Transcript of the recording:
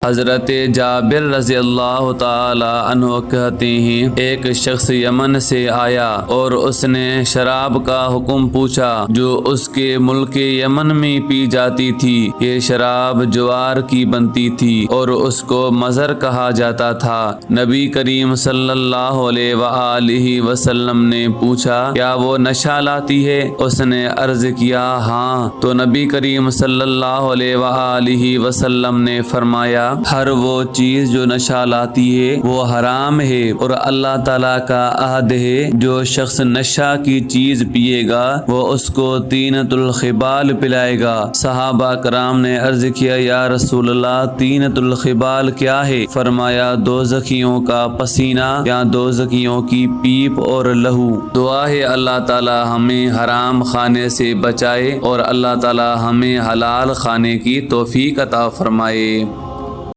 حضرت جابر رضی اللہ تعالی عنہ کہتے ہیں ایک شخص یمن سے آیا اور اس نے شراب کا حکم پوچھا جو اس کے ملک یمن میں پی جاتی تھی۔ یہ شراب جوار کی بنتی تھی اور اس کو مزر کہا جاتا تھا۔ نبی کریم صلی اللہ علیہ وآلہ وسلم نے پوچھا کیا وہ نشہ لاتی ہے؟ اس نے عرض کیا ہاں، تو نبی کریم صلی اللہ علیہ وآلہ وسلم نے فرمایا ہر وہ چیز جو نشہ لاتی ہے وہ حرام ہے، اور اللہ تعالیٰ کا عہد ہے جو شخص نشہ کی چیز پیے گا وہ اس کو طینۃ الخبال پلائے گا۔ صحابہ کرام نے عرض کیا یا رسول اللہ طینۃ الخبال کیا ہے؟ فرمایا دوزخیوں کا پسینہ یا دوزخیوں کی پیپ اور لہو۔ دعا ہے اللہ تعالیٰ ہمیں حرام کھانے سے بچائے اور اللہ تعالیٰ ہمیں حلال کھانے کی توفیق عطا فرمائے۔